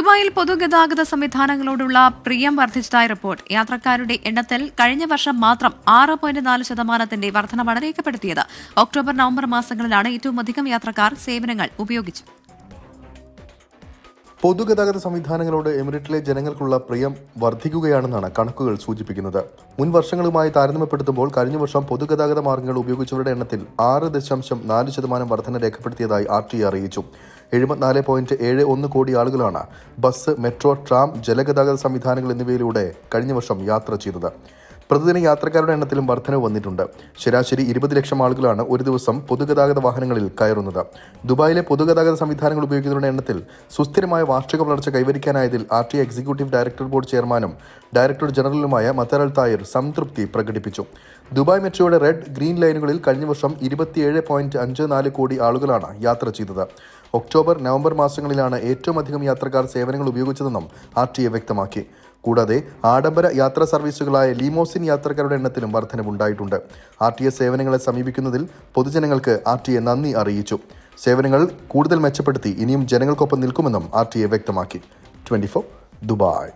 ദുബായിൽ പൊതുഗതാഗത സംവിധാനങ്ങളോടുള്ള പ്രിയം വർദ്ധിച്ചതായി റിപ്പോർട്ട്. യാത്രക്കാരുടെ എണ്ണത്തിൽ കഴിഞ്ഞ വർഷം മാത്രം 6.4% വർധനമാണ് രേഖപ്പെടുത്തിയത്. ഒക്ടോബർ, നവംബർ മാസങ്ങളിലാണ് ഏറ്റവും അധികം യാത്രക്കാർ സേവനങ്ങൾ ഉപയോഗിച്ചത്. പൊതുഗതാഗത സംവിധാനങ്ങളോട് എമിറേറ്റിലെ ജനങ്ങൾക്കുള്ള പ്രിയം വർദ്ധിക്കുകയാണെന്നാണ് കണക്കുകൾ സൂചിപ്പിക്കുന്നത്. മുൻ വർഷങ്ങളുമായി താരതമ്യപ്പെടുത്തുമ്പോൾ കഴിഞ്ഞ വർഷം പൊതുഗതാഗത മാർഗ്ഗങ്ങൾ ഉപയോഗിച്ചവരുടെ എണ്ണത്തിൽ 6.4% വർധന രേഖപ്പെടുത്തിയതായി RTA അറിയിച്ചു. 74.71 കോടി ആളുകളാണ് ബസ്, മെട്രോ, ട്രാം, ജലഗതാഗത സംവിധാനങ്ങൾ എന്നിവയിലൂടെ കഴിഞ്ഞ വർഷം യാത്ര ചെയ്തത്. പ്രതിദിന യാത്രക്കാരുടെ എണ്ണത്തിലും വർധനവ് വന്നിട്ടുണ്ട്. ശരാശരി 20 ലക്ഷം ആളുകളാണ് ഒരു ദിവസം പൊതുഗതാഗത വാഹനങ്ങളിൽ കയറുന്നത്. ദുബായിലെ പൊതുഗതാഗത സംവിധാനങ്ങൾ ഉപയോഗിക്കുന്നവരുടെ എണ്ണത്തിൽ സുസ്ഥിരമായ വാർഷിക വളർച്ച കൈവരിക്കാനായതിൽ RTA എക്സിക്യൂട്ടീവ് ഡയറക്ടർ ബോർഡ് ചെയർമാനും ഡയറക്ടർ ജനറലുമായ മത്തർ അൽ താഹിർ സംതൃപ്തി പ്രകടിപ്പിച്ചു. ദുബായ് മെട്രോയുടെ റെഡ്, ഗ്രീൻ ലൈനുകളിൽ കഴിഞ്ഞ വർഷം 27.54 കോടി ആളുകളാണ് യാത്ര ചെയ്തത്. ഒക്ടോബർ, നവംബർ മാസങ്ങളിലാണ് ഏറ്റവും അധികം യാത്രക്കാർ സേവനങ്ങൾ ഉപയോഗിച്ചതെന്നും RTA വ്യക്തമാക്കി. കൂടാതെ ആഡംബര യാത്രാ സർവീസുകളായ ലീമോസിൻ യാത്രക്കാരുടെ എണ്ണത്തിലും വർധനവുണ്ടായിട്ടുണ്ട്. RTA സേവനങ്ങളെ സമീപിക്കുന്നതിൽ പൊതുജനങ്ങൾക്ക് RTA നന്ദി അറിയിച്ചു. സേവനങ്ങൾ കൂടുതൽ മെച്ചപ്പെടുത്തി ഇനിയും ജനങ്ങൾക്കൊപ്പം നിൽക്കുമെന്നും RTA വ്യക്തമാക്കി. 24 ദുബായ്.